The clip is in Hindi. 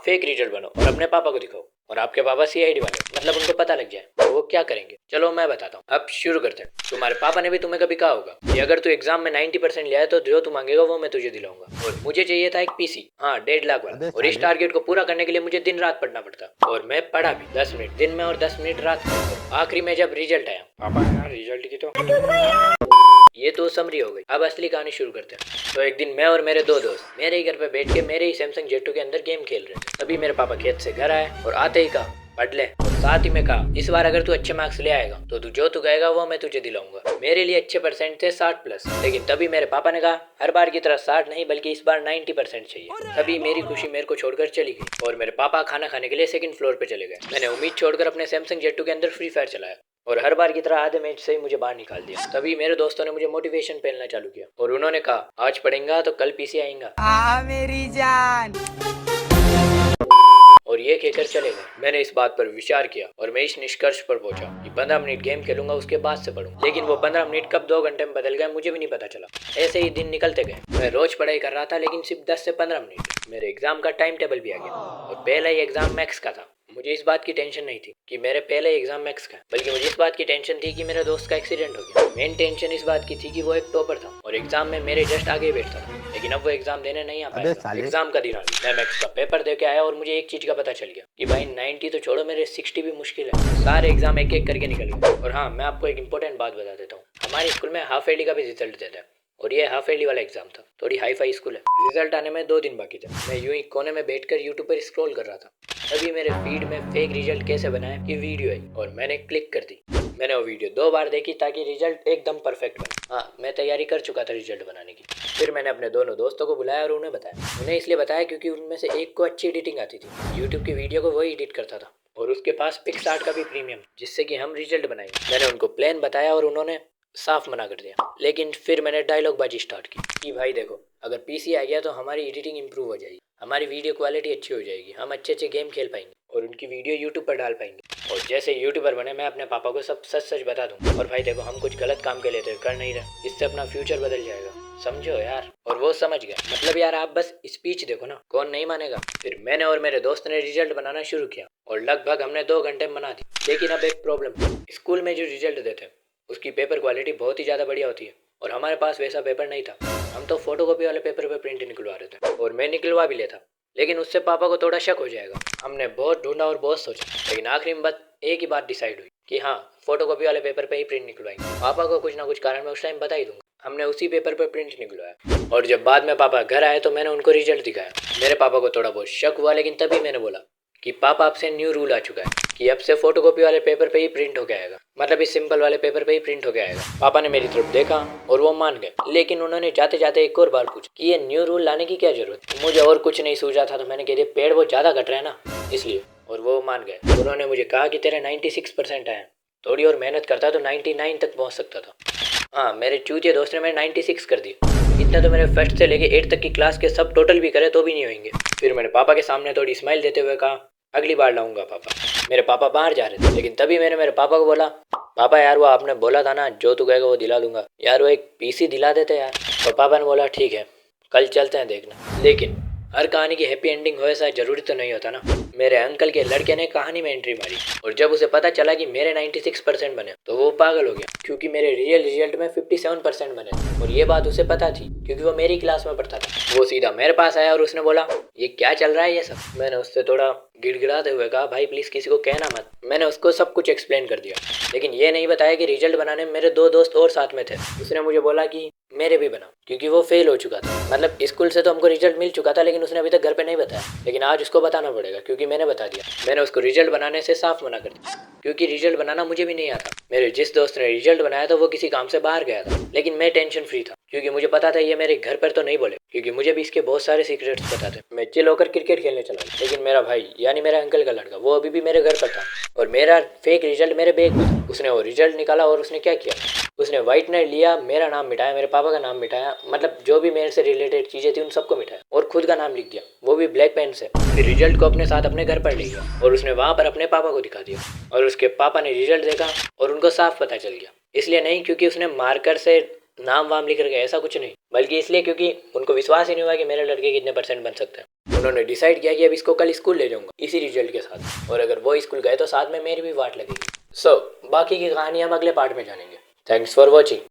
फेक रिजल्ट बनो और अपने पापा को दिखाओ और आपके पापा सीआईडी बने, मतलब उनको पता लग जाए तो वो क्या करेंगे। चलो मैं बताता हूँ, अब शुरू करते हैं। तुम्हारे पापा ने भी तुम्हें कभी कहा होगा कि अगर तू एग्जाम में 90% ले आए तो जो तू मांगेगा वो मैं तुझे दिलाऊंगा। और मुझे चाहिए था एक पीसी, हाँ 1.5 लाख वाला, और इस टारगेट को पूरा करने के लिए मुझे दिन रात पढ़ना पड़ता। और मैं पढ़ा भी 10 मिनट दिन में और 10 मिनट रात में। आखिरी में जब रिजल्ट आया, पापा यार रिजल्ट की तो ये तो समरी हो गई। अब असली कहानी शुरू करते हैं। तो एक दिन मैं और मेरे दो दोस्त मेरे ही घर पे बैठ के मेरे ही सैमसंग जेटू के अंदर गेम खेल रहे थे। तभी मेरे पापा खेत से घर आए और आते ही कहा पढ़ ले, और साथ ही में कहा इस बार अगर तू अच्छे मार्क्स ले आएगा तो तू जो तू कहेगा वो मैं तुझे दिलाऊंगा। मेरे लिए अच्छे परसेंट थे 60+, लेकिन तभी मेरे पापा ने कहा हर बार की तरह 60 नहीं बल्कि इस बार 90% चाहिए। तभी मेरी खुशी मेरे को छोड़कर चली गई और मेरे पापा खाना खाने के लिए सेकंड फ्लोर पे चले गए। मैंने उम्मीद छोड़कर अपने सैमसंग जेटू के अंदर फ्री फायर चलाया और हर बार की तरह आधे मैच से ही मुझे बाहर निकाल दिया। तभी मेरे दोस्तों ने मुझे मोटिवेशन पेलना चालू किया और उन्होंने कहा आज पढ़ेगा तो कल पीसी आएगा। मेरी जान। और ये कहकर चले गए। मैंने इस बात पर विचार किया और मैं इस निष्कर्ष पर पहुंचा कि 15 मिनट गेम खेलूंगा उसके बाद से पढ़ूंगा। लेकिन वो 15 मिनट कब 2 घंटे में बदल गए मुझे भी नहीं पता चला। ऐसे ही दिन निकलते गए। मैं रोज पढ़ाई कर रहा था लेकिन सिर्फ 10 से 15 मिनट। मेरे एग्जाम का टाइम टेबल भी आ गया और पहला ही एग्जाम मैथ्स का था। मुझे इस बात की टेंशन नहीं थी कि मेरे पहले एग्जाम मैथ्स का, बल्कि मुझे इस बात की टेंशन थी कि मेरे दोस्त का एक्सीडेंट हो गया। मेन टेंशन इस बात की थी कि वो एक टॉपर था और एग्जाम में मेरे जस्ट आगे बैठता था, लेकिन अब वो एग्जाम देने नहीं आ पाया। एग्जाम का दिन आ गया। मैं मैथ्स का पेपर दे के आया और मुझे एक चीज का पता चल गया कि भाई 90 तो छोड़ो, मेरे 60 भी मुश्किल है। सारे एग्जाम एक एक करके निकल गए। और हाँ, मैं आपको एक इंपॉर्टेंट बात बता देता हूँ, हमारे स्कूल में हाफ ईयरली का भी रिजल्ट देता है और ये हाफ ईयरली वाला एग्जाम था। थोड़ी हाई फाई स्कूल है। रिजल्ट आने में 2 दिन बाकी थे। मैं यूं ही कोने में बैठकर यूट्यूब पर स्क्रॉल कर रहा था। तभी मेरे फीड में फेक रिजल्ट कैसे बनाए की वीडियो आई और मैंने क्लिक कर दी। मैंने वो वीडियो 2 बार देखी ताकि रिजल्ट एकदम परफेक्ट बने। हाँ, मैं तैयारी कर चुका था रिजल्ट बनाने की। फिर मैंने अपने दोनों दोस्तों को बुलाया और उन्हें बताया। उन्हें इसलिए बताया क्योंकि उनमें से एक को अच्छी एडिटिंग आती थी। यूट्यूब की वीडियो को वही एडिट करता था और उसके पास पिक्सआर्ट का भी प्रीमियम, जिससे कि हम रिजल्ट बनाएंगे। मैंने उनको प्लान बताया और उन्होंने साफ मना कर दिया। लेकिन फिर मैंने डायलॉग बाजी स्टार्ट की कि भाई देखो, अगर पीसी आ गया तो हमारी एडिटिंग इंप्रूव हो जाएगी, हमारी वीडियो क्वालिटी अच्छी हो जाएगी, हम अच्छे अच्छे गेम खेल पाएंगे और उनकी वीडियो यूट्यूब पर डाल पाएंगे। और जैसे यूट्यूबर बने मैं अपने पापा को सब सच सच बता दूँ। और भाई देखो, हम कुछ गलत काम के लिए तो कर नहीं रहे, इससे अपना फ्यूचर बदल जाएगा, समझो यार। और वो समझ गया। मतलब यार आप बस स्पीच देखो ना, कौन नहीं मानेगा। फिर मैंने और मेरे दोस्त ने रिजल्ट बनाना शुरू किया और लगभग हमने 2 घंटे में बना दी। लेकिन अब एक प्रॉब्लम, स्कूल में जो रिजल्ट देते हैं उसकी पेपर क्वालिटी बहुत ही ज़्यादा बढ़िया होती है और हमारे पास वैसा पेपर नहीं था। हम तो फोटोकॉपी वाले पेपर पे प्रिंट निकलवा रहे थे और मैं निकलवा भी लेता, लेकिन उससे पापा को थोड़ा शक हो जाएगा। हमने बहुत ढूंढा और बहुत सोचा, लेकिन आखिरी में बस एक ही बात डिसाइड हुई कि हाँ, फोटोकॉपी वाले पेपर पे ही प्रिंट निकलवाएंगे। पापा को कुछ ना कुछ कारण मैं उस टाइम बता ही दूंगा। हमने उसी पेपर पर प्रिंट निकलवाया और जब बाद में पापा घर आए तो मैंने उनको रिजल्ट दिखाया। मेरे पापा को थोड़ा बहुत शक हुआ, लेकिन तभी मैंने बोला कि पापा अब से न्यू रूल आ चुका है कि अब से फोटोकॉपी वाले पेपर पे ही प्रिंट हो के आएगा, मतलब इस सिंपल वाले पेपर पे ही प्रिंट हो के आएगा। पापा ने मेरी तरफ देखा और वो मान गए, लेकिन उन्होंने जाते जाते एक और बार पूछा कि ये न्यू रूल लाने की क्या जरूरत। मुझे और कुछ नहीं सूझा था तो मैंने कह दिया पेड़ वो ज्यादा कट रहे हैं ना, इसलिए। और वो मान गए। उन्होंने मुझे कहा कि तेरे 96% आए, थोड़ी और मेहनत करता तो 99 तक पहुंच सकता था। हाँ, मेरे चूतिए दोस्त ने मेरे 96 कर दिए। इतना तो मेरे फर्स्ट से लेके 8 तक की क्लास के सब टोटल भी करे तो भी नहीं होंगे। फिर मैंने पापा के सामने थोड़ी स्माइल देते हुए कहा अगली बार लाऊंगा पापा। मेरे पापा बाहर जा रहे थे, लेकिन तभी मैंने मेरे पापा को बोला पापा यार वो आपने बोला था ना जो तू कहेगा वो दिला दूंगा, यार वो एक पीसी दिला देते यार। तो पापा ने बोला ठीक है कल चलते हैं देखना। लेकिन हर कहानी की हैप्पी एंडिंग हो ऐसा जरूरी तो नहीं होता ना। मेरे अंकल के लड़के ने कहानी में एंट्री मारी और जब उसे पता चला कि मेरे 96% बने तो वो पागल हो गया, क्योंकि मेरे रियल रिजल्ट में 57% बने और ये बात उसे पता थी क्योंकि वो मेरी क्लास में पढ़ता था। वो सीधा मेरे पास आया और उसने बोला ये क्या चल रहा है ये सब। मैंने उससे थोड़ा गिड़गिड़ाते हुए कहा भाई प्लीज किसी को कहना मत। मैंने उसको सब कुछ एक्सप्लेन कर दिया, लेकिन ये नहीं बताया कि रिजल्ट बनाने में मेरे 2 दोस्त और साथ में थे। उसने मुझे बोला कि मेरे भी बना, क्योंकि वो फेल हो चुका था। मतलब स्कूल से तो हमको रिजल्ट मिल चुका था, लेकिन उसने अभी तक घर पे नहीं बताया। लेकिन आज उसको बताना पड़ेगा क्योंकि मैंने बता दिया। मैंने उसको रिजल्ट बनाने से साफ मना कर दिया, क्योंकि रिजल्ट बनाना मुझे भी नहीं आता। मेरे जिस दोस्त ने रिजल्ट बनाया था वो किसी काम से बाहर गया था, लेकिन मैं टेंशन फ्री था क्योंकि मुझे पता था ये मेरे घर पर तो नहीं बोले, क्योंकि मुझे भी इसके बहुत सारे सीक्रेट्स पता थे। मैं चिल होकर क्रिकेट खेलने चला, लेकिन मेरा भाई यानी मेरे अंकल का लड़का वो अभी भी मेरे घर पर था और मेरा फेक रिजल्ट मेरे बैग में था। उसने वो रिजल्ट निकाला और उसने क्या किया, उसने व्हाइटनर लिया, मेरा नाम मिटाया, मेरे पापा का नाम मिटाया, मतलब जो भी मेरे से रिलेटेड चीजें थी उन सबको मिटाया और खुद का नाम लिख दिया, वो भी ब्लैक पेन से। फिर रिजल्ट को अपने साथ अपने घर पर ले गया और उसने वहां पर अपने पापा को दिखा दिया और उसके पापा ने रिजल्ट देखा और उनको साफ पता चल गया। इसलिए नहीं क्योंकि उसने मार्कर से नाम वाम लिख कर गया, ऐसा कुछ नहीं, बल्कि इसलिए क्योंकि उनको विश्वास ही नहीं हुआ कि मेरे लड़के कितने % बन सकते हैं। उन्होंने डिसाइड किया कि अब इसको कल स्कूल ले जाऊंगा इसी रिजल्ट के साथ, और अगर वो स्कूल गए तो साथ में मेरी भी वाट लगेगी। सो बाकी की कहानी हम अगले पार्ट में जानेंगे। Thanks for watching.